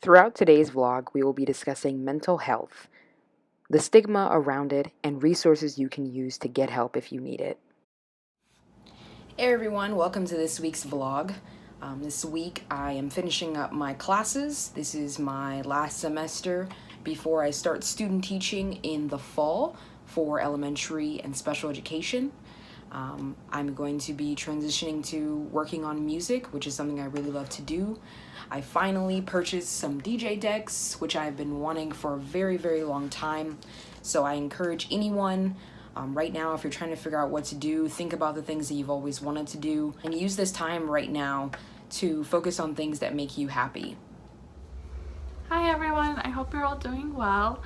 Throughout today's vlog, we will be discussing mental health, the stigma around it, and resources you can use to get help if you need it. Hey everyone, welcome to this week's vlog. This week I am finishing up my classes. This is my last semester before I start student teaching in the fall for elementary and special education. I'm going to be transitioning to working on music, which is something I really love to do. I finally purchased some DJ decks, which I've been wanting for a very, very long time. So I encourage anyone right now, if you're trying to figure out what to do, think about the things that you've always wanted to do and use this time right now to focus on things that make you happy. Hi everyone, I hope you're all doing well.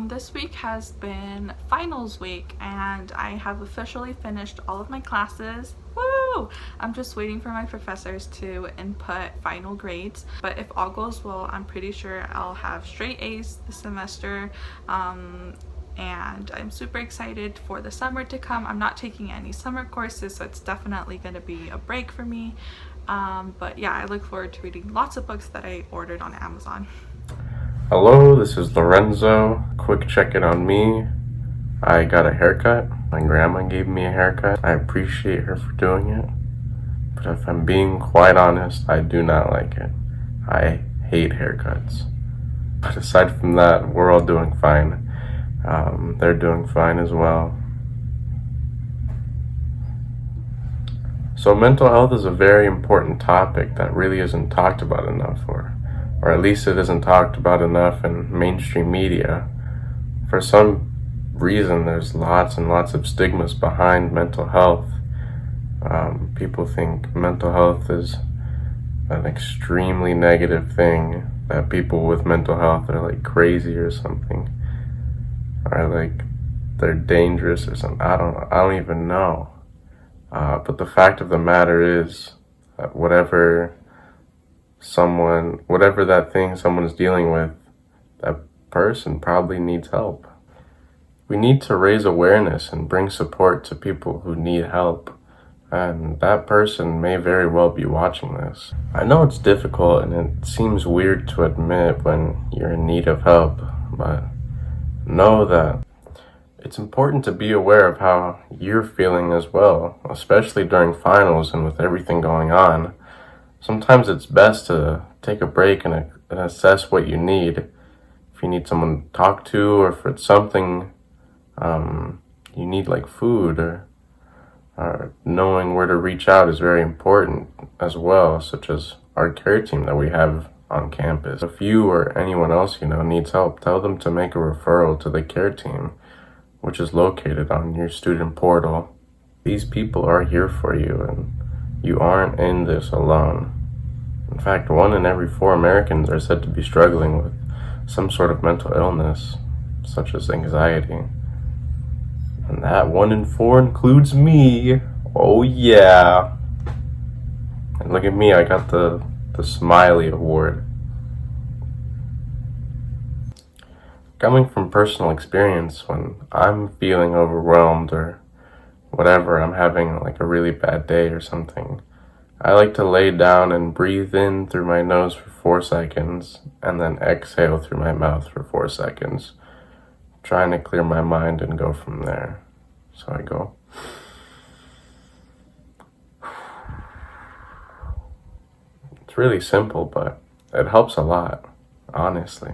This week has been finals week and I have officially finished all of my classes. Woo! I'm just waiting for my professors to input final grades, but if all goes well, I'm pretty sure I'll have straight A's this semester. And I'm super excited for the summer to come. I'm not taking any summer courses, so it's definitely going to be a break for me. But yeah, I look forward to reading lots of books that I ordered on Amazon. Hello, this is Lorenzo. Quick check-in on me. I got a haircut. My grandma gave me a haircut. I appreciate her for doing it. But if I'm being quite honest, I do not like it. I hate haircuts. But aside from that, we're all doing fine. They're doing fine as well. So mental health is a very important topic that really isn't talked about enough, or at least it isn't talked about enough in mainstream media. For some reason, there's lots and lots of stigmas behind mental health. People think mental health is an extremely negative thing, that people with mental health are like crazy or something, or like they're dangerous or something. I don't even know. But the fact of the matter is that whatever that thing someone is dealing with, that person probably needs help. We need to raise awareness and bring support to people who need help. And that person may very well be watching this. I know it's difficult and it seems weird to admit when you're in need of help, but know that it's important to be aware of how you're feeling as well, especially during finals and with everything going on. Sometimes it's best to take a break and assess what you need. If you need someone to talk to, or if it's something you need, like food, or knowing where to reach out is very important as well, such as our care team that we have on campus. If you or anyone else you know needs help, tell them to make a referral to the care team, which is located on your student portal. These people are here for you, and you aren't in this alone. In fact, 1 in every 4 Americans are said to be struggling with some sort of mental illness, such as anxiety. And that 1 in 4 includes me. Oh yeah. And look at me, I got the Smiley Award. Coming from personal experience, when I'm feeling overwhelmed or whatever, I'm having like a really bad day or something, I like to lay down and breathe in through my nose for 4 seconds and then exhale through my mouth for 4 seconds, trying to clear my mind and go from there. So I go. It's really simple, but it helps a lot, honestly.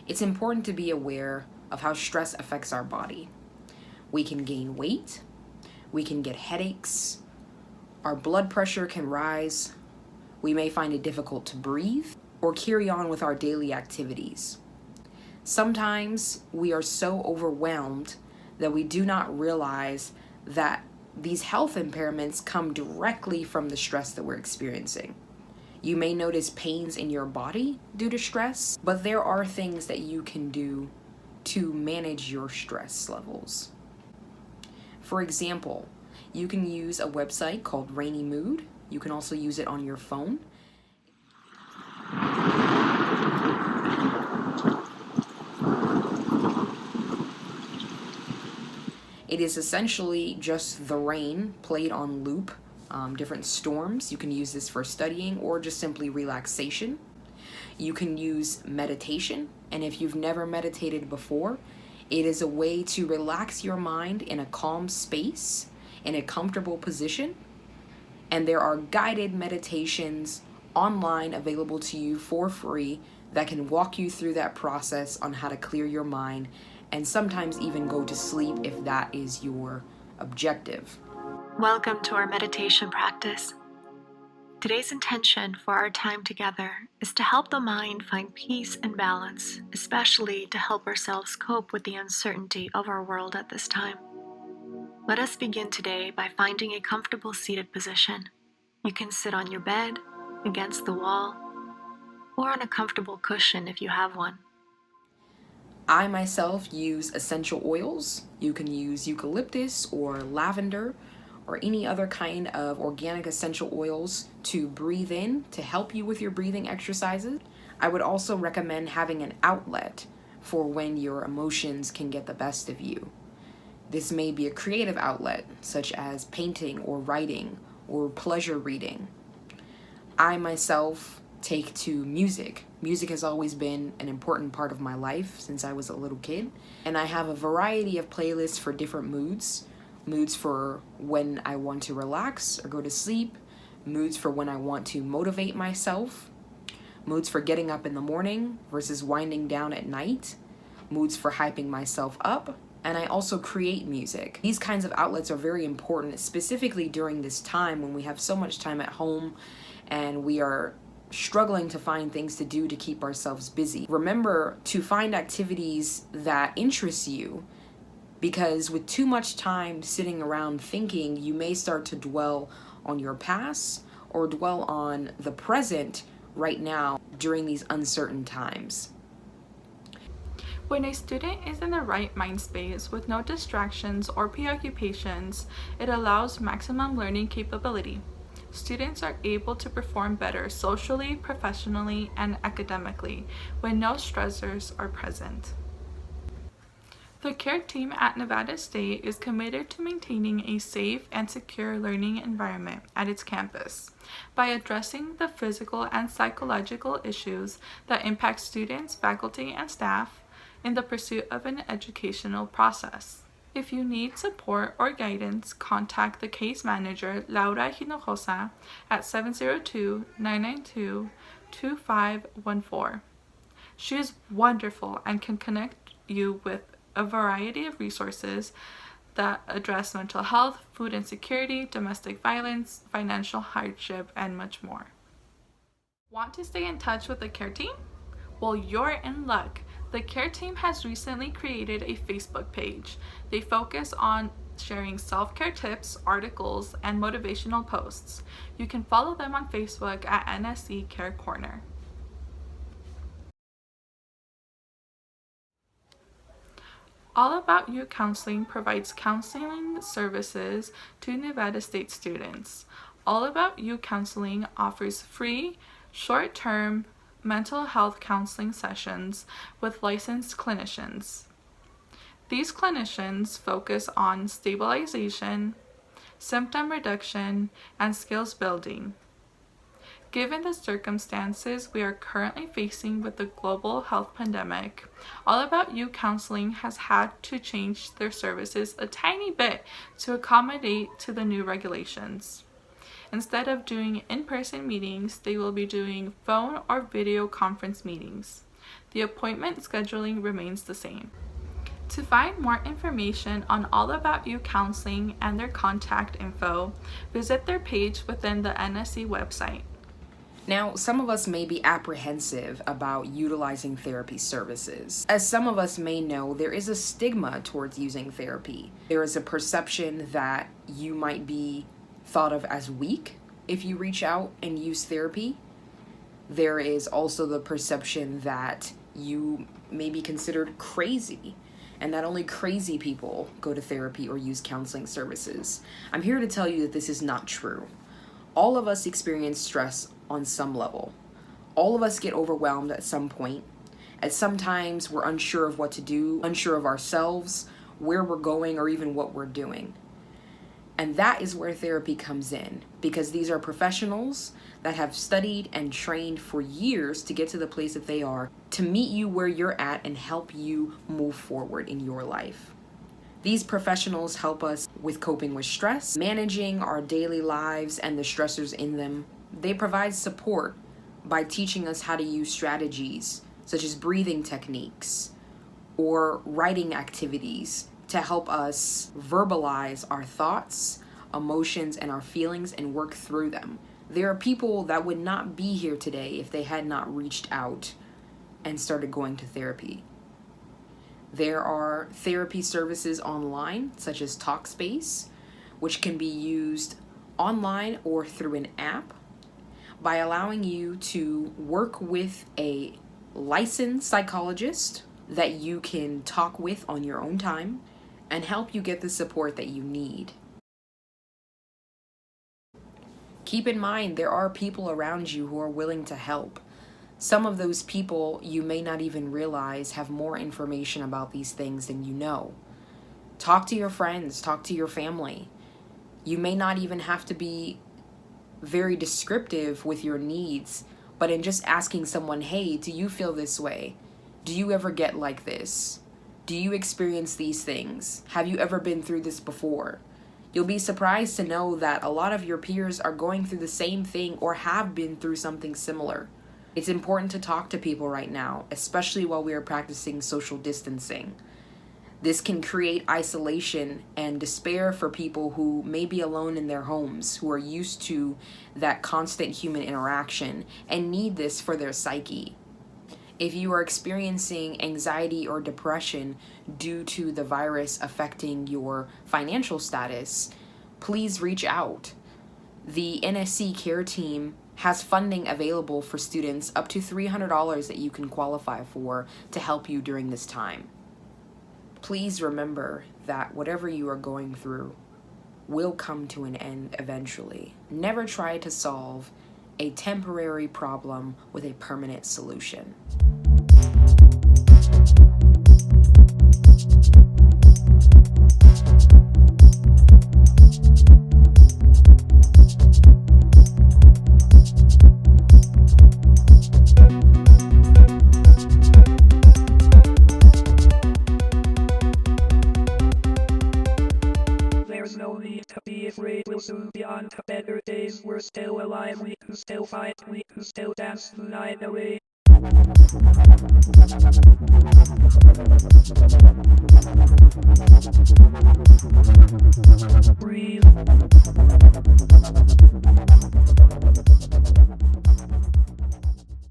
It's important to be aware of how stress affects our body. We can gain weight, we can get headaches, our blood pressure can rise, we may find it difficult to breathe or carry on with our daily activities. Sometimes we are so overwhelmed that we do not realize that these health impairments come directly from the stress that we're experiencing. You may notice pains in your body due to stress, but there are things that you can do to manage your stress levels. For example, you can use a website called Rainy Mood. You can also use it on your phone. It is essentially just the rain played on loop, different storms. You can use this for studying or just simply relaxation. You can use meditation, and if you've never meditated before, it is a way to relax your mind in a calm space, in a comfortable position. And there are guided meditations online available to you for free that can walk you through that process on how to clear your mind and sometimes even go to sleep if that is your objective. Welcome to our meditation practice. Today's intention for our time together is to help the mind find peace and balance, especially to help ourselves cope with the uncertainty of our world at this time. Let us begin today by finding a comfortable seated position. You can sit on your bed, against the wall, or on a comfortable cushion if you have one. I myself use essential oils. You can use eucalyptus or lavender or any other kind of organic essential oils to breathe in to help you with your breathing exercises. I would also recommend having an outlet for when your emotions can get the best of you. This may be a creative outlet, such as painting or writing or pleasure reading. I myself take to music. Music has always been an important part of my life since I was a little kid, and I have a variety of playlists for different moods. Moods for when I want to relax or go to sleep, moods for when I want to motivate myself, moods for getting up in the morning versus winding down at night, moods for hyping myself up, and I also create music. These kinds of outlets are very important, specifically during this time when we have so much time at home and we are struggling to find things to do to keep ourselves busy. Remember to find activities that interest you, because with too much time sitting around thinking, you may start to dwell on your past or dwell on the present right now during these uncertain times. When a student is in the right mind space with no distractions or preoccupations, it allows maximum learning capability. Students are able to perform better socially, professionally, and academically when no stressors are present. The CARE team at Nevada State is committed to maintaining a safe and secure learning environment at its campus by addressing the physical and psychological issues that impact students, faculty, and staff in the pursuit of an educational process. If you need support or guidance, contact the case manager, Laura Hinojosa, at 702-992-2514. She is wonderful and can connect you with a variety of resources that address mental health, food insecurity, domestic violence, financial hardship, and much more. Want to stay in touch with the CARE team? Well, you're in luck. The CARE team has recently created a Facebook page. They focus on sharing self-care tips, articles, and motivational posts. You can follow them on Facebook at NSC Care Corner. All About You Counseling provides counseling services to Nevada State students. All About You Counseling offers free, short-term mental health counseling sessions with licensed clinicians. These clinicians focus on stabilization, symptom reduction, and skills building. Given the circumstances we are currently facing with the global health pandemic, All About You Counseling has had to change their services a tiny bit to accommodate to the new regulations. Instead of doing in-person meetings, they will be doing phone or video conference meetings. The appointment scheduling remains the same. To find more information on All About You Counseling and their contact info, visit their page within the NSC website. Now, some of us may be apprehensive about utilizing therapy services. As some of us may know, there is a stigma towards using therapy. There is a perception that you might be thought of as weak if you reach out and use therapy. There is also the perception that you may be considered crazy, and that only crazy people go to therapy or use counseling services. I'm here to tell you that this is not true. All of us experience stress on some level. All of us get overwhelmed at some point. At some times we're unsure of what to do, unsure of ourselves, where we're going, or even what we're doing. And that is where therapy comes in, because these are professionals that have studied and trained for years to get to the place that they are, to meet you where you're at and help you move forward in your life. These professionals help us with coping with stress, managing our daily lives and the stressors in them. They provide support by teaching us how to use strategies such as breathing techniques or writing activities to help us verbalize our thoughts, emotions, and our feelings and work through them. There are people that would not be here today if they had not reached out and started going to therapy. There are therapy services online, such as Talkspace, which can be used online or through an app by allowing you to work with a licensed psychologist that you can talk with on your own time and help you get the support that you need. Keep in mind, there are people around you who are willing to help. Some of those people you may not even realize have more information about these things than you know. Talk to your friends, talk to your family. You may not even have to be very descriptive with your needs, but in just asking someone, hey, do you feel this way? Do you ever get like this? Do you experience these things? Have you ever been through this before? You'll be surprised to know that a lot of your peers are going through the same thing or have been through something similar. It's important to talk to people right now, especially while we are practicing social distancing. This can create isolation and despair for people who may be alone in their homes, who are used to that constant human interaction and need this for their psyche. If you are experiencing anxiety or depression due to the virus affecting your financial status, please reach out. The NSC Care Team has funding available for students up to $300 that you can qualify for to help you during this time. Please remember that whatever you are going through will come to an end eventually. Never try to solve a temporary problem with a permanent solution. There's no need to be afraid, we'll soon be on to better days. We're still alive, we can still fight, we can still dance the night away. Breathe.